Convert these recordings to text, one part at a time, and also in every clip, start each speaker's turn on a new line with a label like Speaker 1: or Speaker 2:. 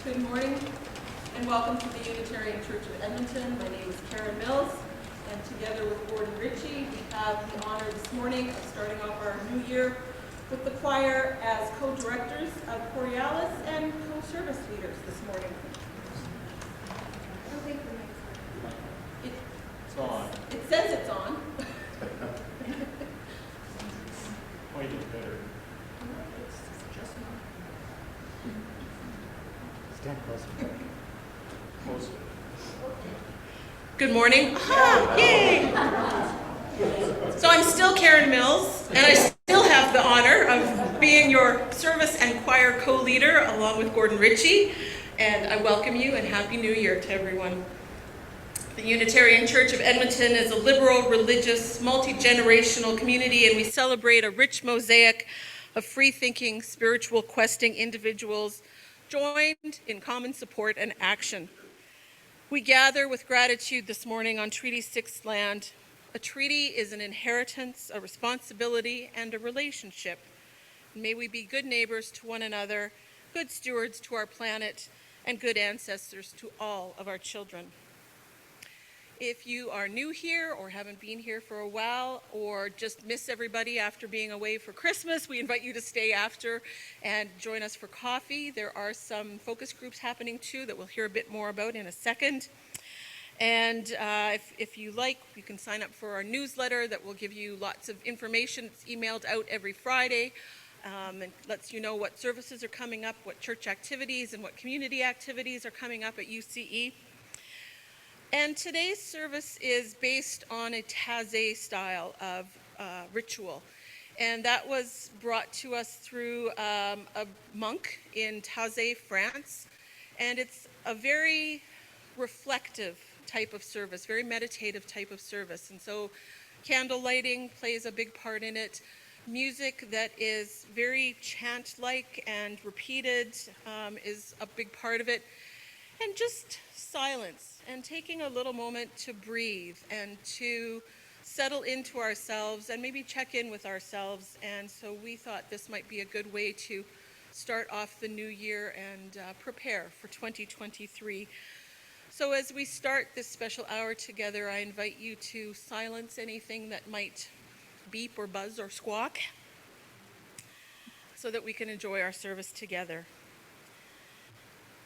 Speaker 1: Good morning and welcome to the Unitarian Church of Edmonton. My name is Karen Mills, and together with Gordon Ritchie, we have the honor this morning of starting off our new year with the choir as co-directors of Chorealis and co-service leaders this morning.
Speaker 2: It's on.
Speaker 1: It says it's on.
Speaker 2: Point it better. Stand closer. Closer.
Speaker 1: Good morning. Aha, yay! So I'm still Karen Mills, and I still have the honor of being your service and choir co-leader along with Gordon Ritchie, and I welcome you and Happy New Year to everyone. The Unitarian Church of Edmonton is a liberal, religious, multi-generational community, and we celebrate a rich mosaic of free-thinking, spiritual questing individuals joined in common support and action. We gather with gratitude this morning on Treaty 6 land. A treaty is an inheritance, a responsibility, and a relationship. May we be good neighbors to one another, good stewards to our planet, and good ancestors to all of our children. If you are new here or haven't been here for a while or just miss everybody after being away for Christmas, we invite you to stay after and join us for coffee. There are some focus groups happening too that we'll hear a bit more about in a second. And if you like, you can sign up for our newsletter that will give you lots of information. It's emailed out every Friday and lets you know what services are coming up, what church activities and what community activities are coming up at UCE. And today's service is based on a Taizé style of ritual. And that was brought to us through a monk in Taizé, France. And it's a very reflective type of service, very meditative type of service. And so candle lighting plays a big part in it. Music that is very chant-like and repeated is a big part of it. And just silence and taking a little moment to breathe and to settle into ourselves and maybe check in with ourselves. And so we thought this might be a good way to start off the new year and prepare for 2023. So as we start this special hour together, I invite you to silence anything that might beep or buzz or squawk so that we can enjoy our service together.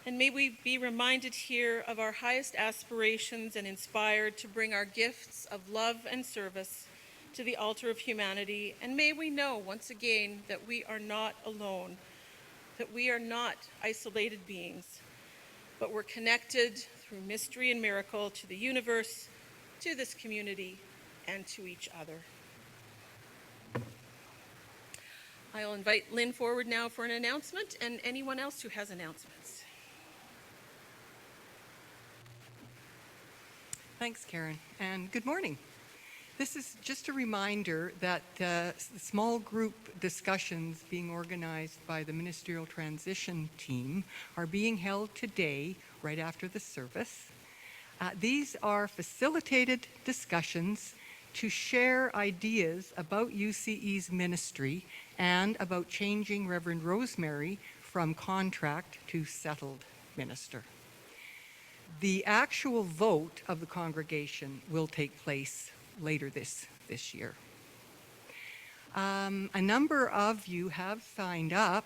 Speaker 1: And may we be reminded here of our highest aspirations and inspired to bring our gifts of love and service to the altar of humanity. And may we know once again that we are not alone, that we are not isolated beings, but we're connected through mystery and miracle to the universe, to this community, and to each other. I'll invite Lynn forward now for an announcement and anyone else who has announcements.
Speaker 3: Thanks, Karen, and good morning. This is just a reminder that the small group discussions being organized by the Ministerial Transition Team are being held today, right after the service. These are facilitated discussions to share ideas about UCE's ministry and about changing Reverend Rosemary from contract to settled minister. The actual vote of the congregation will take place later this year. A number of you have signed up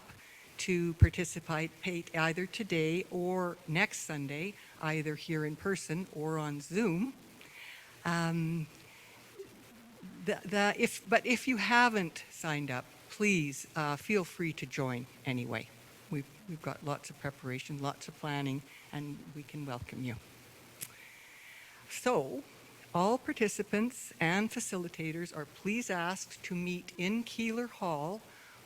Speaker 3: to participate either today or next Sunday, either here in person or on Zoom. But if you haven't signed up, please feel free to join anyway. We've got lots of preparation, lots of planning, and we can welcome you. So, all participants and facilitators are please asked to meet in Keeler Hall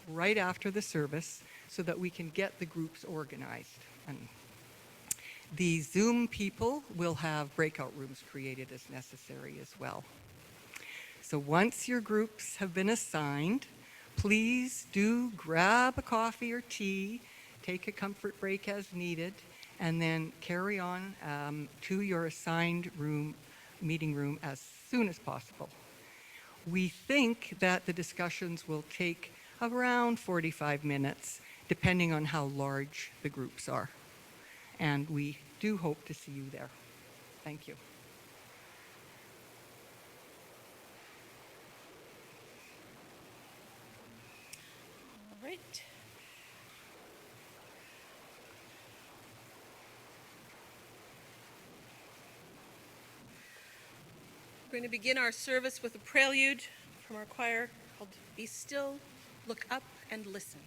Speaker 3: right after the service so that we can get the groups organized. The Zoom people will have breakout rooms created as necessary as well. So once your groups have been assigned, please do grab a coffee or tea, take a comfort break as needed, and then carry on to your assigned meeting room as soon as possible. We think that the discussions will take around 45 minutes, depending on how large the groups are. And we do hope to see you there. Thank you.
Speaker 1: All right. We're going to begin our service with a prelude from our choir called Be Still, Look Up, and Listen.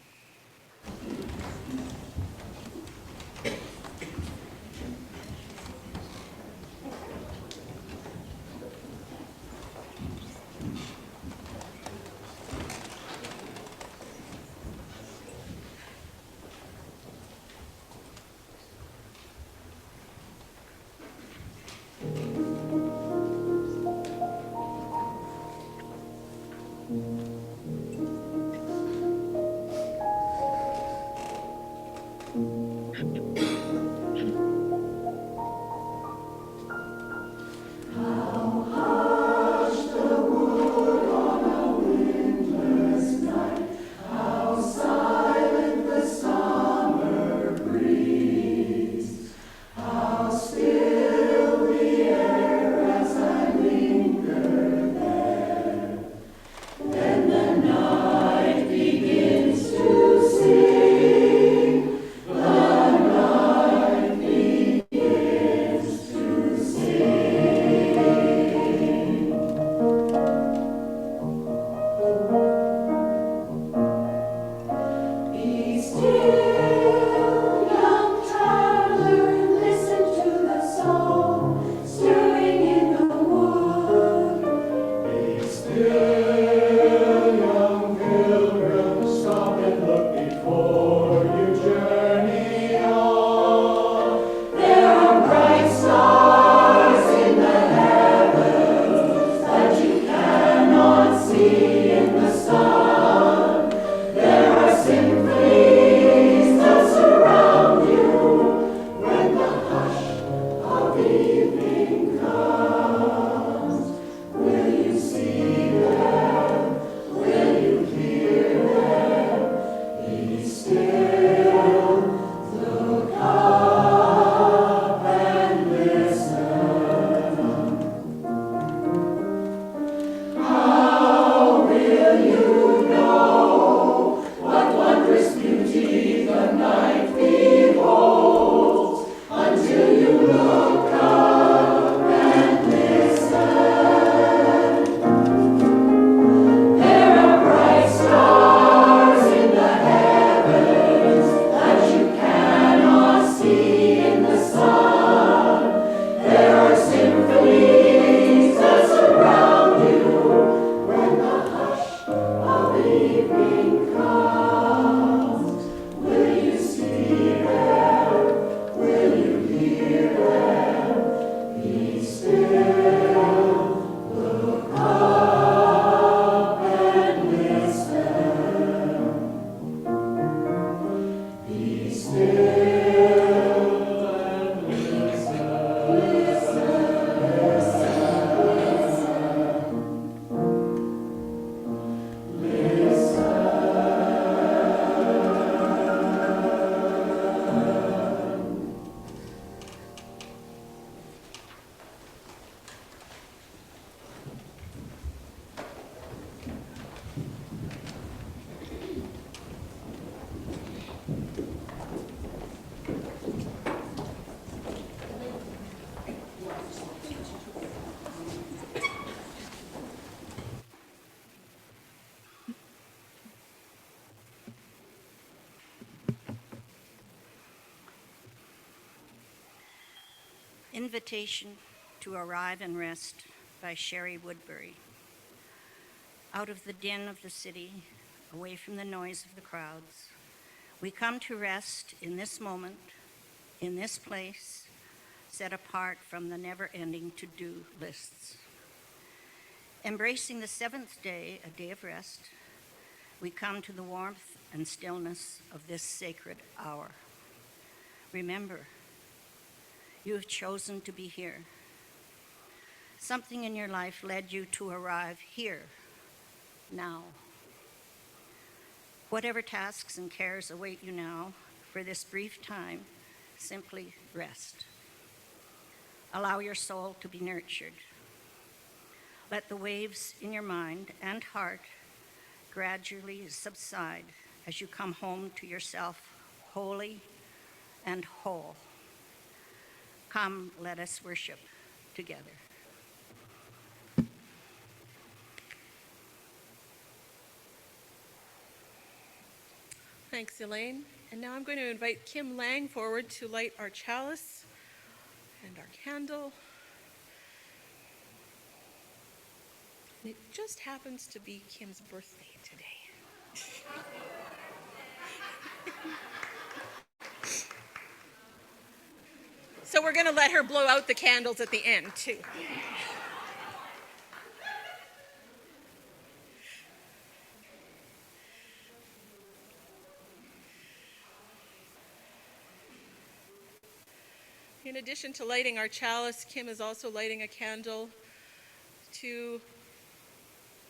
Speaker 4: Invitation to Arrive and Rest by Shari Woodbury. Out of the din of the city, away from the noise of the crowds, we come to rest in this moment, in this place, set apart from the never-ending to-do lists. Embracing the seventh day, a day of rest, we come to the warmth and stillness of this sacred hour. Remember, you have chosen to be here. Something in your life led you to arrive here, now. Whatever tasks and cares await you now, for this brief time, simply rest. Allow your soul to be nurtured. Let the waves in your mind and heart gradually subside as you come home to yourself holy and whole. Come, let us worship together.
Speaker 1: Thanks, Elaine. And now I'm going to invite Kim Lang forward to light our chalice and our candle. And it just happens to be Kim's birthday today. So we're going to let her blow out the candles at the end, too. In addition to lighting our chalice, Kim is also lighting a candle to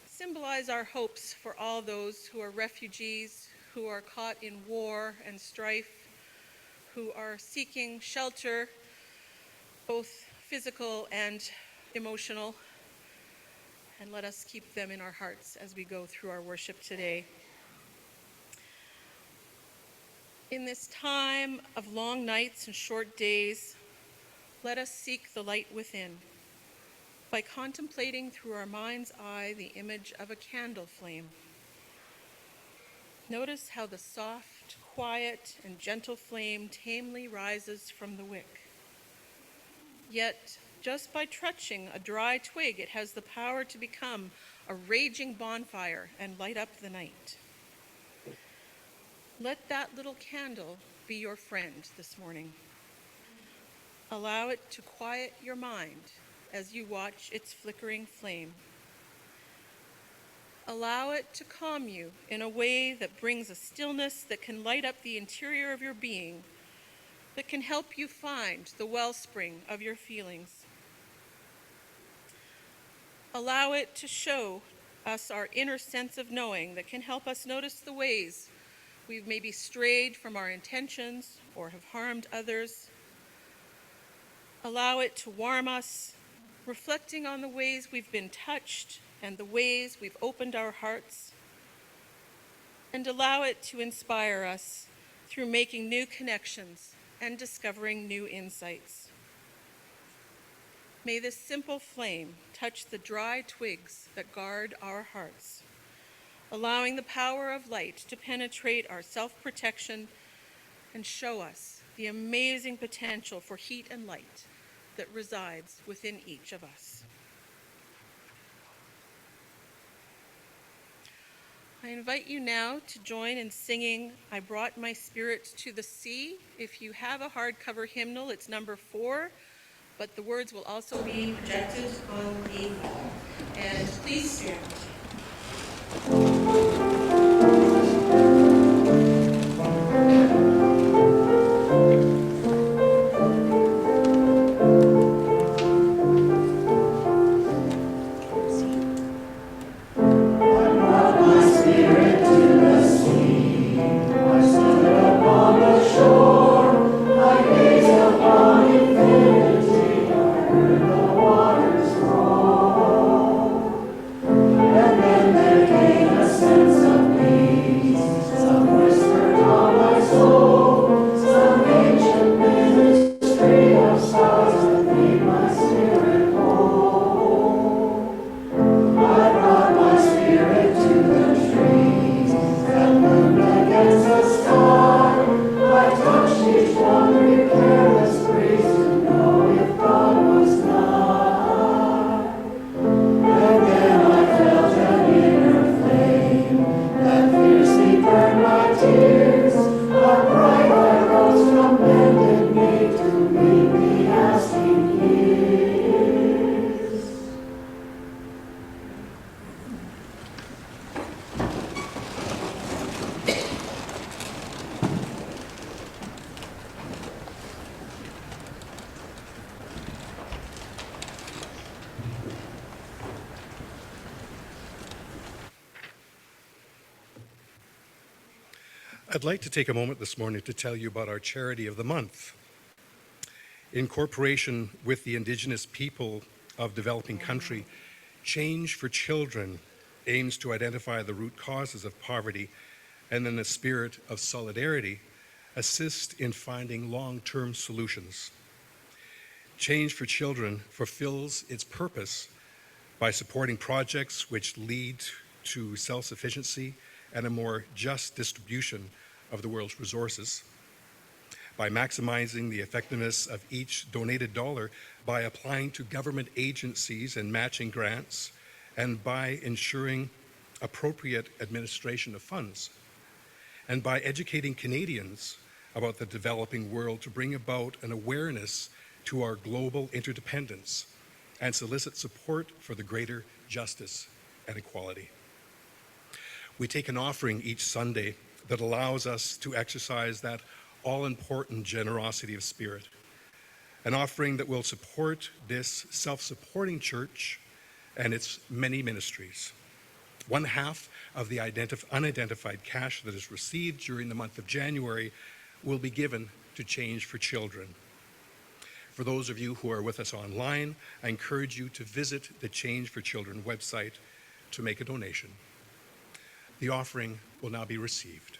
Speaker 1: symbolize our hopes for all those who are refugees, who are caught in war and strife, who are seeking shelter, both physical and emotional. And let us keep them in our hearts as we go through our worship today. In this time of long nights and short days, let us seek the light within by contemplating through our mind's eye the image of a candle flame. Notice how the soft, quiet, and gentle flame tamely rises from the wick. Yet, just by touching a dry twig, it has the power to become a raging bonfire and light up the night. Let that little candle be your friend this morning. Allow it to quiet your mind as you watch its flickering flame. Allow it to calm you in a way that brings a stillness that can light up the interior of your being, that can help you find the wellspring of your feelings. Allow it to show us our inner sense of knowing that can help us notice the ways we've maybe strayed from our intentions or have harmed others. Allow it to warm us, reflecting on the ways we've been touched and the ways we've opened our hearts. And allow it to inspire us through making new connections and discovering new insights. May this simple flame touch the dry twigs that guard our hearts, allowing the power of light to penetrate our self-protection and show us the amazing potential for heat and light that resides within each of us. I invite you now to join in singing "I Brought My Spirit to the Sea." If you have a hardcover hymnal, it's number 4, but the words will also be projected on the wall. And please stand.
Speaker 5: Tears, a bright eye rose from bended knee to meet me as I'd like to take a moment this morning to tell you about our charity of the month. In cooperation with the Indigenous people of developing country, Change for Children aims to identify the root causes of poverty and in a spirit of solidarity, assist in finding long-term solutions. Change for Children fulfills its purpose by supporting projects which lead to self-sufficiency and a more just distribution of the world's resources, by maximizing the effectiveness of each donated dollar by applying to government agencies and matching grants, and by ensuring appropriate administration of funds, and by educating Canadians about the developing world to bring about an awareness to our global interdependence and solicit support for the greater justice and equality. We take an offering each Sunday that allows us to exercise that all-important generosity of spirit, an offering that will support this self-supporting church and its many ministries. 1/2 of the unidentified cash that is received during the month of January will be given to Change for Children. For those of you who are with us online, I encourage you to visit the Change for Children website to make a donation. The offering will now be received.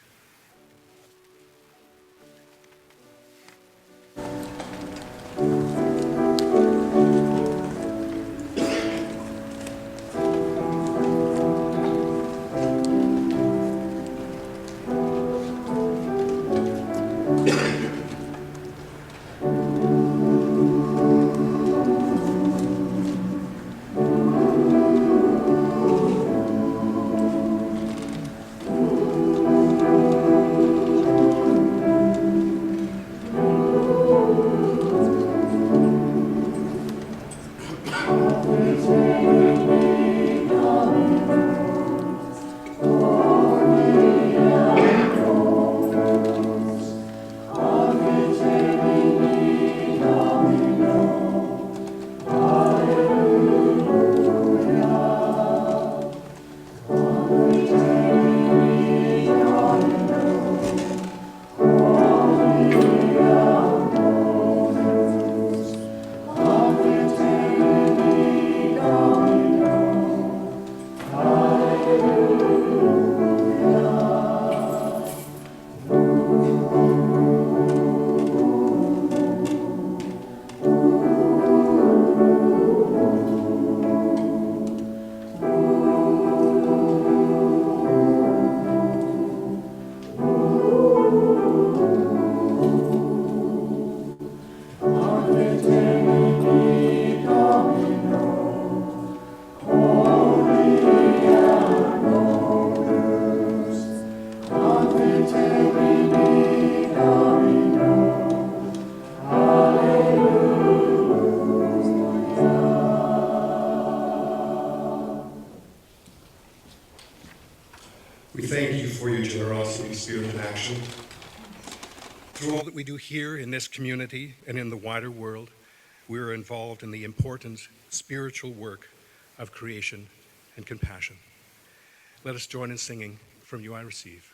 Speaker 5: We thank you for your generosity, spirit, and action. Through all that we do here in this community and in the wider world, we are involved in the important spiritual work of creation and compassion. Let us join in singing From You I Receive.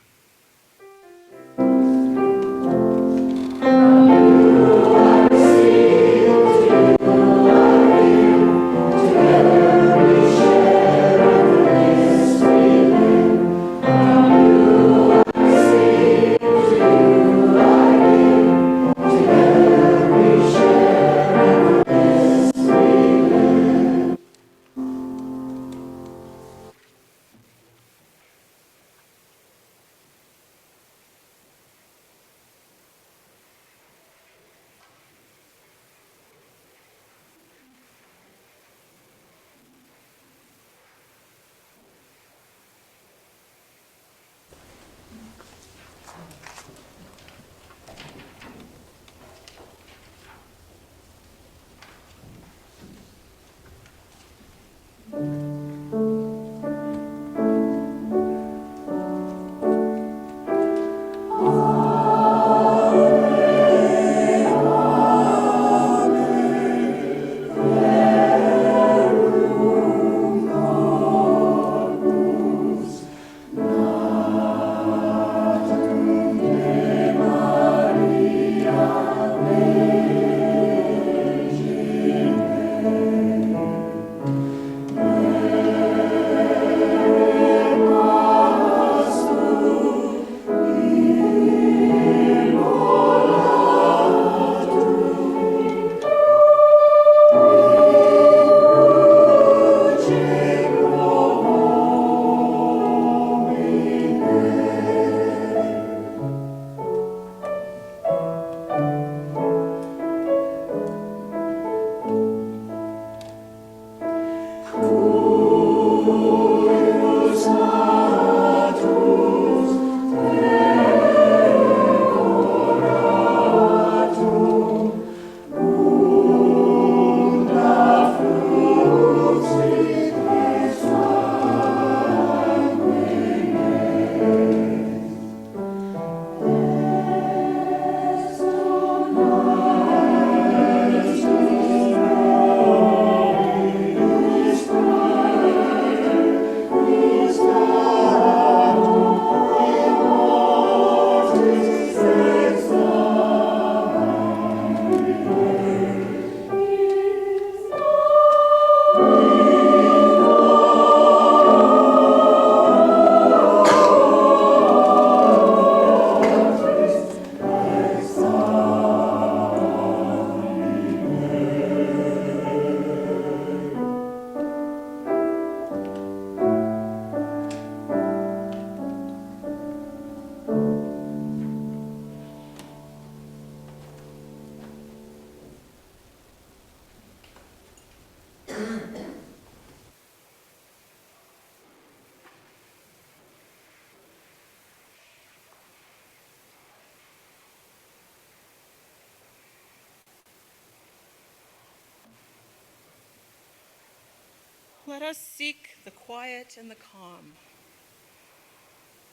Speaker 1: Let us seek the quiet and the calm.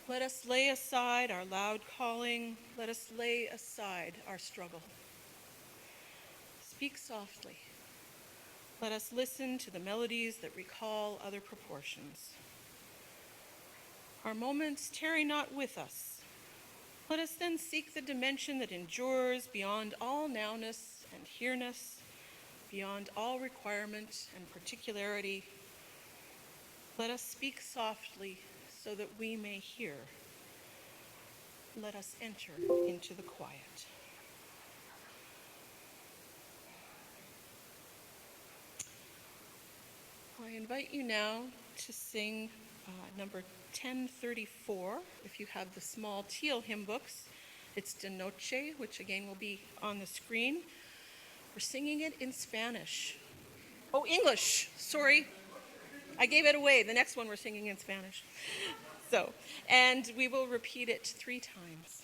Speaker 1: Let us lay aside our loud calling. Let us lay aside our struggle. Speak softly. Let us listen to the melodies that recall other proportions. Our moments tarry not with us. Let us then seek the dimension that endures beyond all nowness and here-ness, beyond all requirement and particularity. Let us speak softly so that we may hear. Let us enter into the quiet. I invite you now to sing number 1034, if you have the small teal hymn books. It's De Noche, which again will be on the screen. We're singing it in Spanish. Oh, English, sorry. I gave it away. The next one we're singing in Spanish. And we will repeat it 3 times.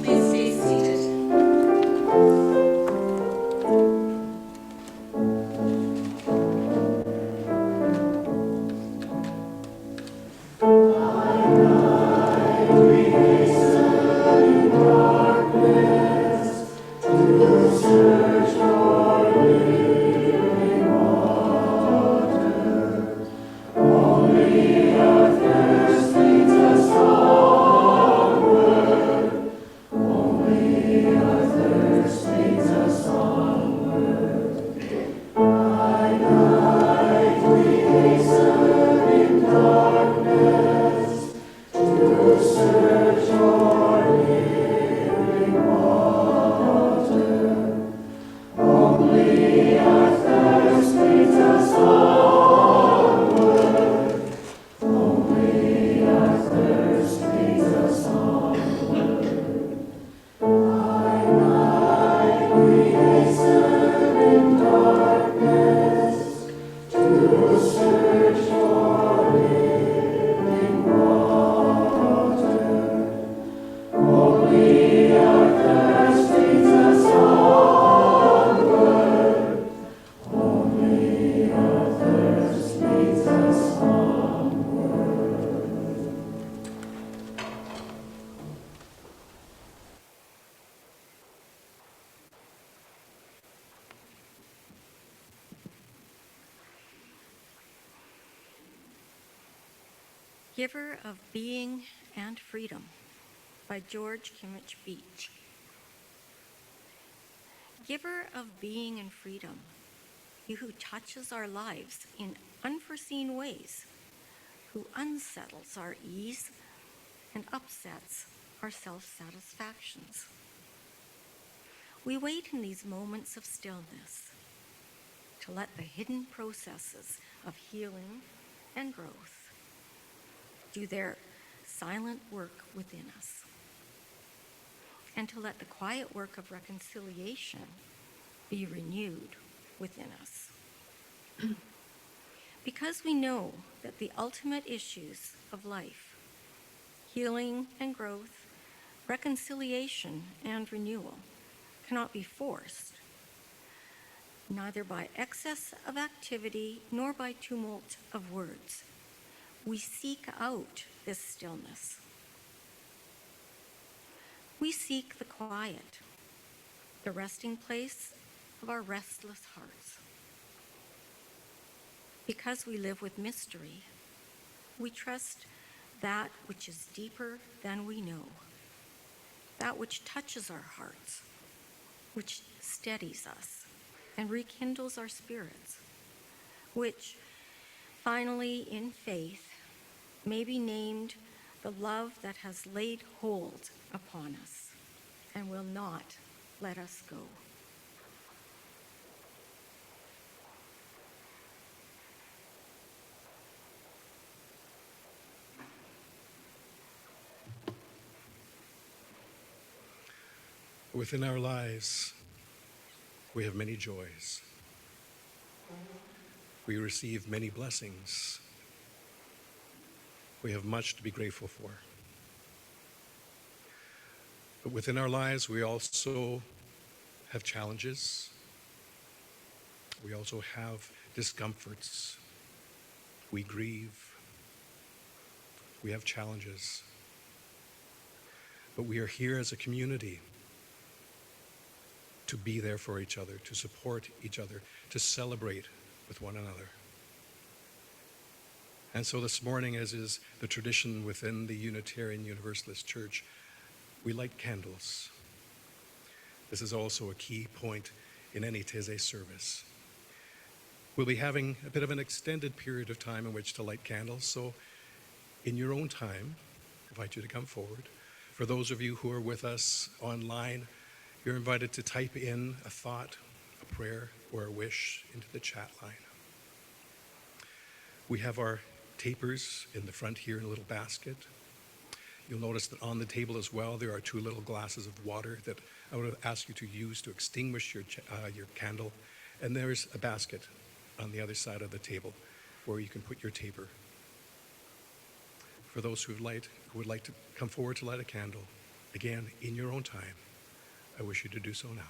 Speaker 1: Please stay seated.
Speaker 4: Giver of Being and Freedom by George Kimmich Beach. Giver of being and freedom, you who touches our lives in unforeseen ways, who unsettles our ease and upsets our self-satisfactions. We wait in these moments of stillness to let the hidden processes of healing and growth do their silent work within us, and to let the quiet work of reconciliation be renewed within us. Because we know that the ultimate issues of life, healing and growth, reconciliation and renewal, cannot be forced, neither by excess of activity nor by tumult of words. We seek out this stillness. We seek the quiet, the resting place of our restless hearts. Because we live with mystery, we trust that which is deeper than we know, that which touches our hearts, which steadies us and rekindles our spirits, which finally, in faith, may be named the love that has laid hold upon us and will not let us go.
Speaker 5: Within our lives, we have many joys. We receive many blessings. We have much to be grateful for. But within our lives, we also have challenges, We also have discomforts. We grieve. We have challenges. But we are here as a community to be there for each other, to support each other, to celebrate with one another. And so this morning, as is the tradition within the Unitarian Universalist Church, we light candles. This is also a key point in any Taizé service. We'll be having a bit of an extended period of time in which to light candles, so in your own time, I invite you to come forward. For those of you who are with us online, you're invited to type in a thought, a prayer, or a wish into the chat line. We have our tapers in the front here in a little basket. You'll notice that on the table as well, there are 2 little glasses of water that I would ask you to use to extinguish your candle. And there's a basket on the other side of the table where you can put your taper. For those who would like to come forward to light a candle, again, in your own time, I wish you to do so now.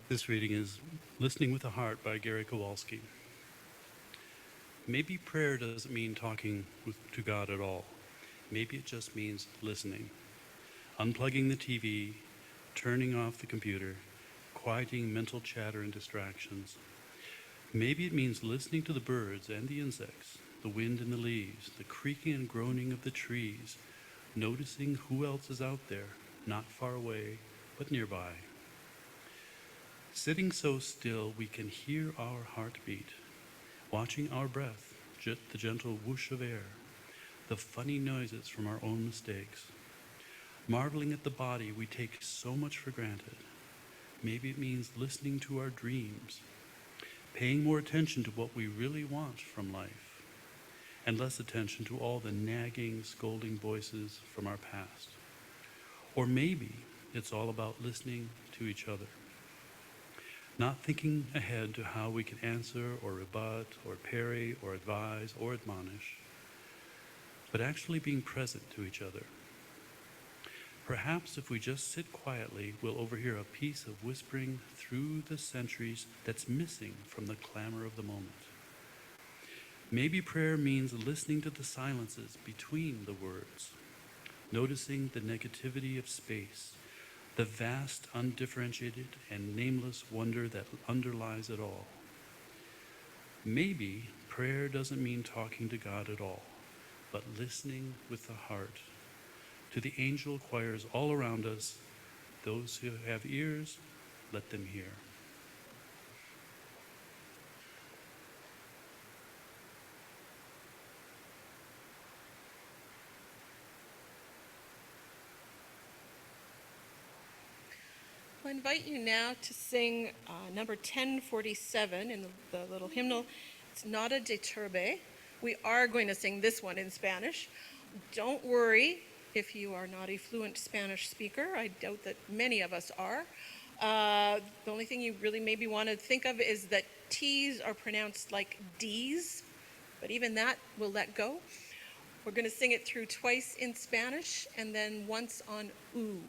Speaker 6: This reading is Listening with the Heart by Gary Kowalski. Maybe prayer doesn't mean talking to God at all. Maybe it just means listening. Unplugging the TV, turning off the computer, quieting mental chatter and distractions. Maybe it means listening to the birds and the insects, the wind and the leaves, the creaking and groaning of the trees, noticing who else is out there, not far away, but nearby. Sitting so still we can hear our heartbeat, watching our breath, the gentle whoosh of air, the funny noises from our own mistakes, marveling at the body we take so much for granted. Maybe it means listening to our dreams, paying more attention to what we really want from life, and less attention to all the nagging, scolding voices from our past. Or maybe it's all about listening to each other. Not thinking ahead to how we can answer or rebut or parry or advise or admonish, but actually being present to each other. Perhaps if we just sit quietly, we'll overhear a piece of whispering through the centuries that's missing from the clamor of the moment. Maybe prayer means listening to the silences between the words, noticing the negativity of space, the vast, undifferentiated, and nameless wonder that underlies it all. Maybe prayer doesn't mean talking to God at all, but listening with the heart to the angel choirs all around us. Those who have ears, let them hear.
Speaker 1: I invite you now to sing number 1047 in the little hymnal. It's Nada de Turbe. We are going to sing this one in Spanish. Don't worry if you are not a fluent Spanish speaker. I doubt that many of us are. The only thing you really maybe want to think of is that T's are pronounced like D's, but even that we'll let go. We're going to sing it through twice in Spanish and then once on U.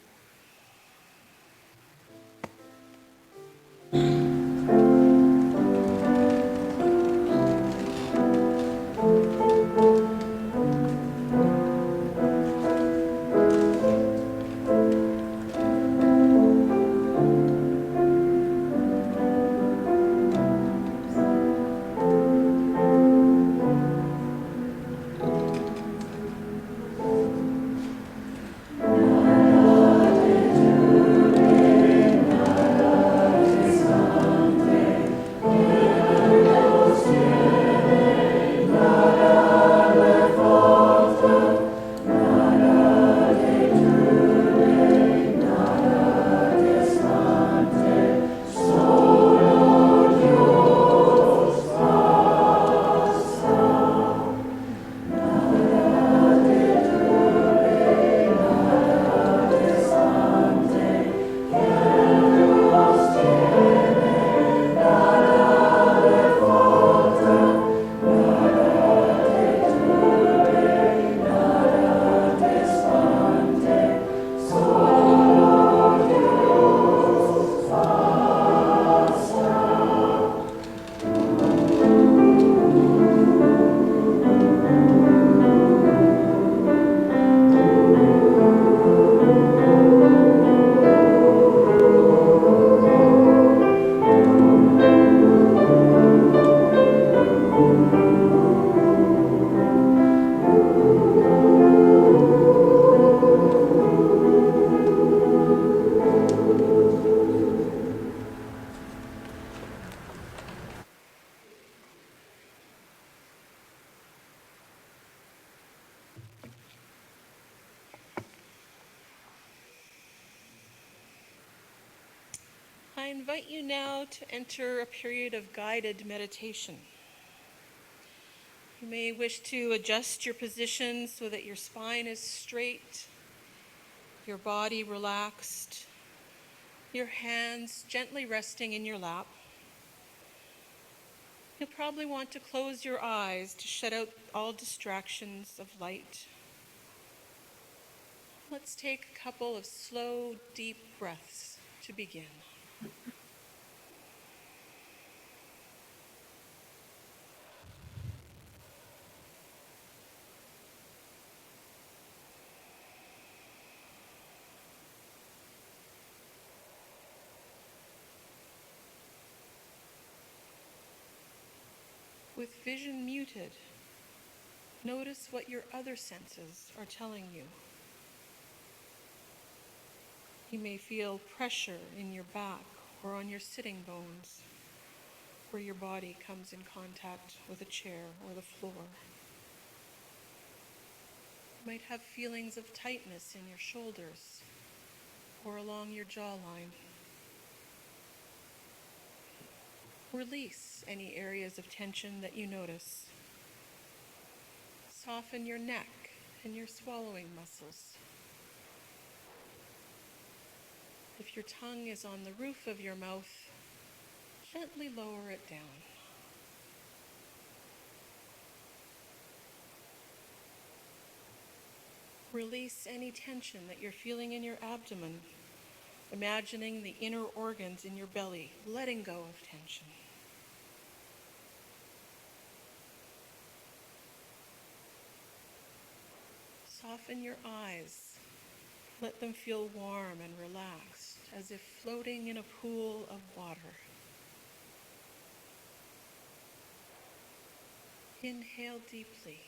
Speaker 1: I invite you now to enter a period of guided meditation. You may wish to adjust your position so that your spine is straight, your body relaxed, your hands gently resting in your lap. You'll probably want to close your eyes to shut out all distractions of light. Let's take a couple of slow, deep breaths to begin. With vision muted, notice what your other senses are telling you. You may feel pressure in your back or on your sitting bones, where your body comes in contact with a chair or the floor. You might have feelings of tightness in your shoulders or along your jawline. Release any areas of tension that you notice. Soften your neck and your swallowing muscles. If your tongue is on the roof of your mouth, gently lower it down. Release any tension that you're feeling in your abdomen, imagining the inner organs in your belly, letting go of tension. Soften your eyes. Let them feel warm and relaxed, as if floating in a pool of water. Inhale deeply.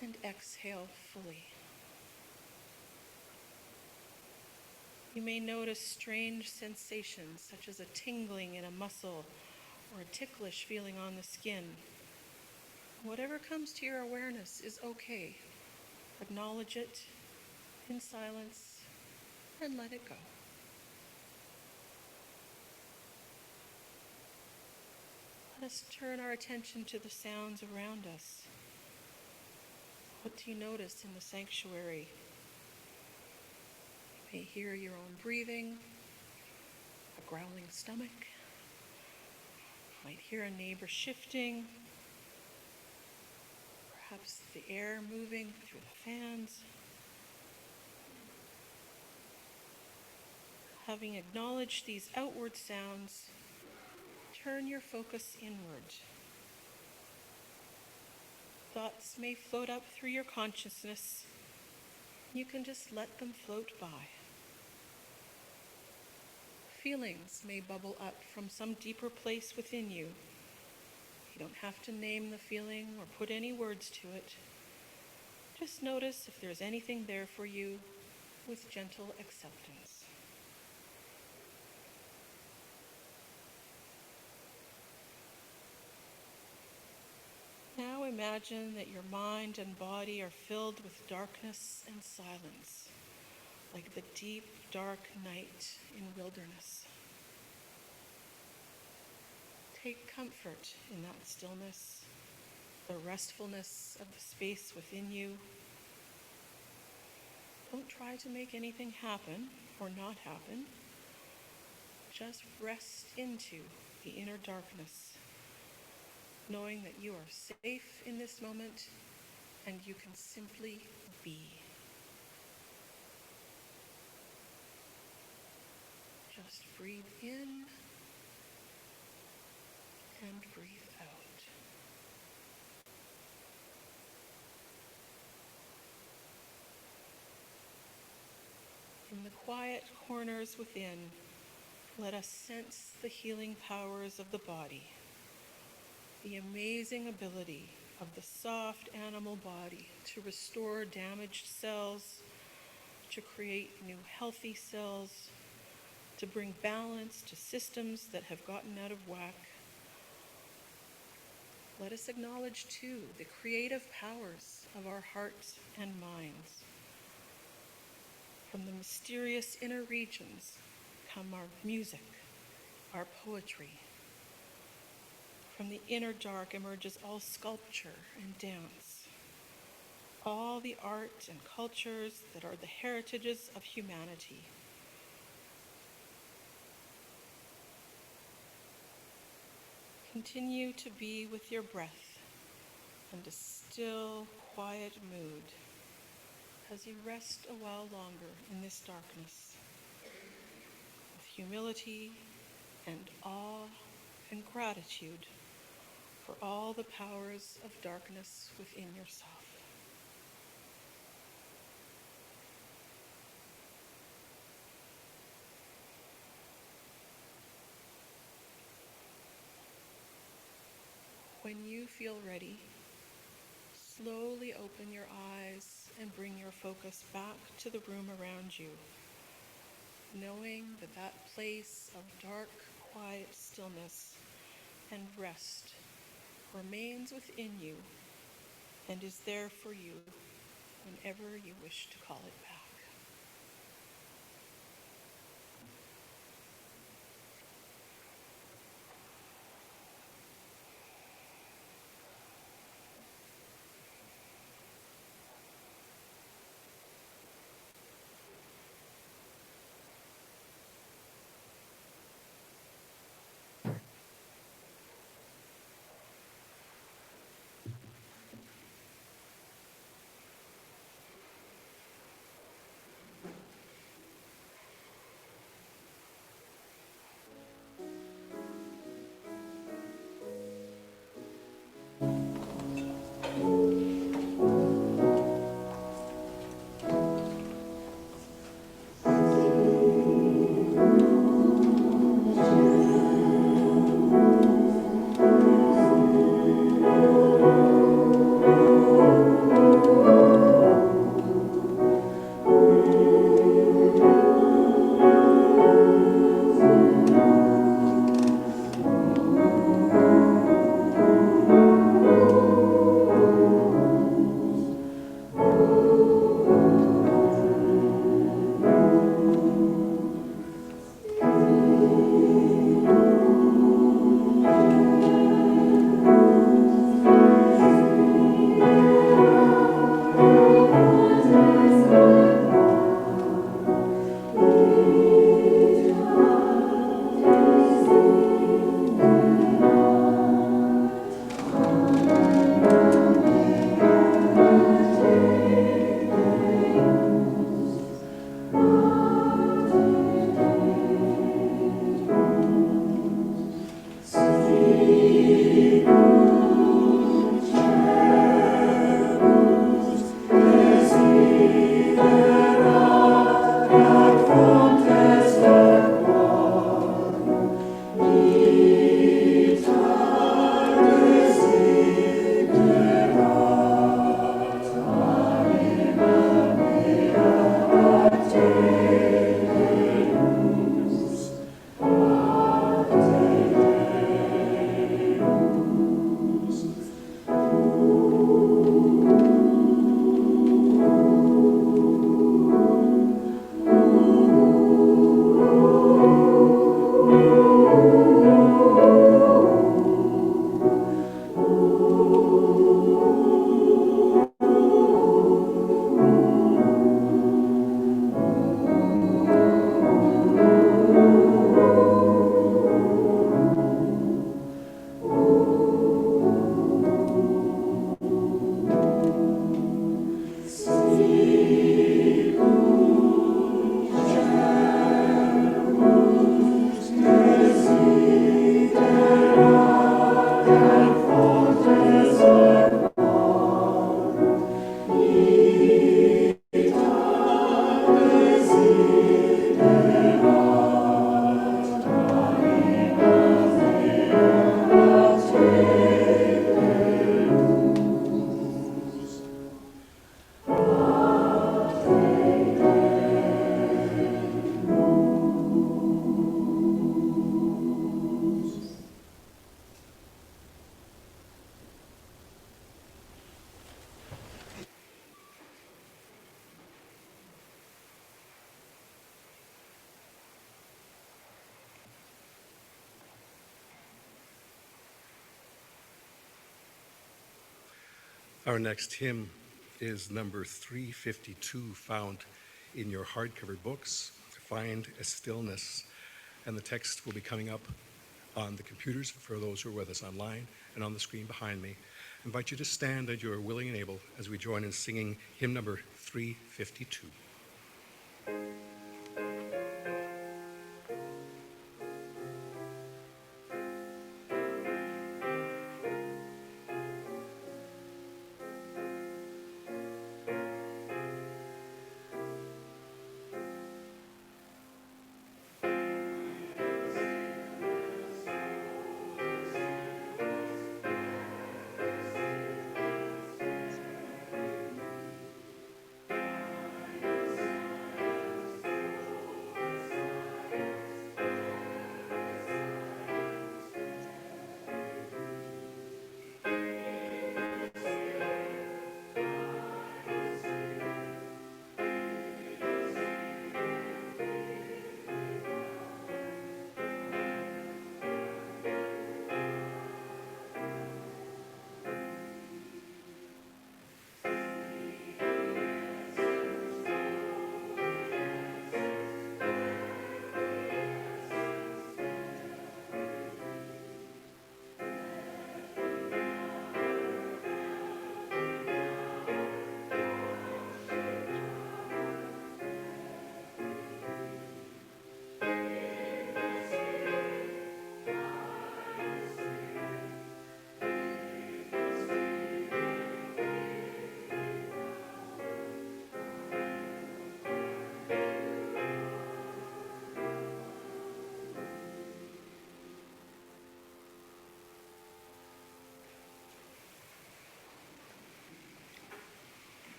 Speaker 1: And exhale fully. You may notice strange sensations, such as a tingling in a muscle or a ticklish feeling on the skin. Whatever comes to your awareness is okay. Acknowledge it in silence and let it go. Let us turn our attention to the sounds around us. What do you notice in the sanctuary? You may hear your own breathing, a growling stomach. You might hear a neighbor shifting, perhaps the air moving through the fans. Having acknowledged these outward sounds, turn your focus inward. Thoughts may float up through your consciousness. You can just let them float by. Feelings may bubble up from some deeper place within you. You don't have to name the feeling or put any words to it. Just notice if there's anything there for you with gentle acceptance. Now imagine that your mind and body are filled with darkness and silence, like the deep, dark night in wilderness. Take comfort in that stillness, the restfulness of the space within you. Don't try to make anything happen or not happen. Just rest into the inner darkness, knowing that you are safe in this moment and you can simply be. Just breathe in and breathe out. In the quiet corners within, let us sense the healing powers of the body, the amazing ability of the soft animal body to restore damaged cells, to create new healthy cells, to bring balance to systems that have gotten out of whack. Let us acknowledge, too, the creative powers of our hearts and minds. From the mysterious inner regions come our music, our poetry. From the inner dark emerges all sculpture and dance, all the art and cultures that are the heritages of humanity. Continue to be with your breath and a still, quiet mood as you rest a while longer in this darkness, with humility and awe and gratitude for all the powers of darkness within yourself. When you feel ready, slowly open your eyes and bring your focus back to the room around you, knowing that that place of dark, quiet stillness and rest remains within you and is there for you whenever you wish to call it back.
Speaker 5: Our next hymn is number 352, found in your hardcover books, Find a Stillness. And the text will be coming up on the computers for those who are with us online and on the screen behind me. I invite you to stand as you are willing and able as we join in singing hymn number 352.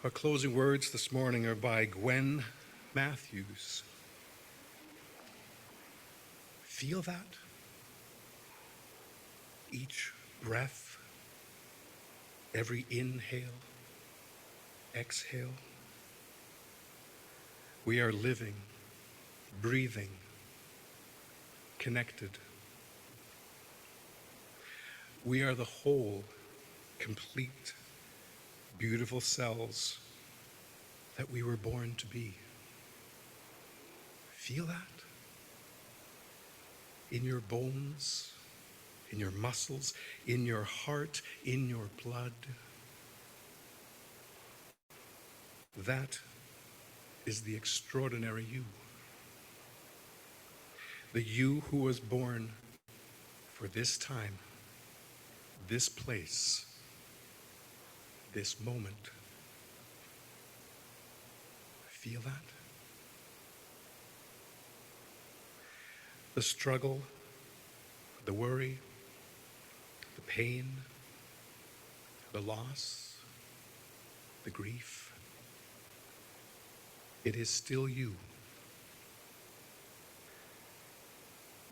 Speaker 5: Our closing words this morning are by Gwen Matthews. Feel that? Each breath, every inhale, exhale. We are living, breathing, connected. We are the whole, complete, beautiful selves that we were born to be. Feel that? In your bones, in your muscles, in your heart, in your blood. That is the extraordinary you. The you who was born for this time, this place, this moment. Feel that? The struggle, the worry, the pain, the loss, the grief. It is still you.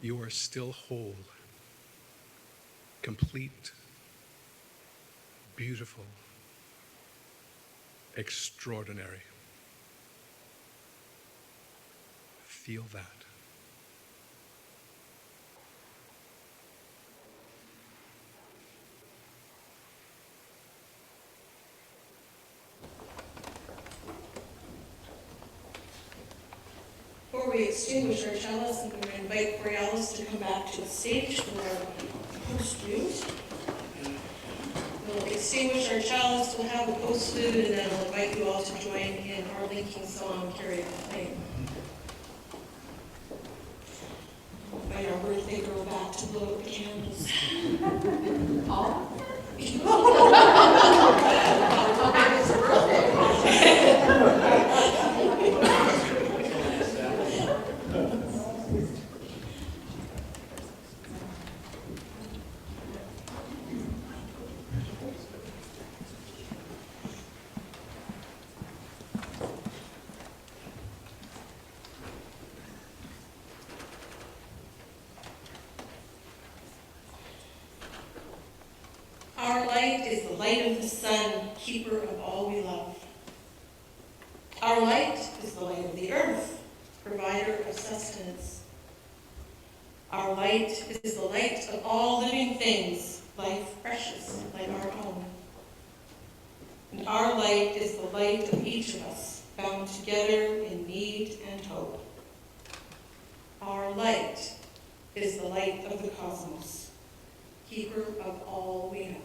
Speaker 5: You are still whole, complete, beautiful, extraordinary. Feel that.
Speaker 1: Before we extinguish our chalice, I'm going to invite Chorealis to come back to the stage for our postlude. We'll extinguish our chalice, we'll have a postlude, and then I'll invite you all to join in our linking song, Carry the Flame. Invite our birthday girl back to blow up the candles. Our light is the light of the sun, keeper of all we love. Our light is the light of the earth, provider of sustenance. Our light is the light of all living things, life precious like our own. And our light is the light of each of us, bound together in need and hope. Our light is the light of the cosmos, keeper of all we know.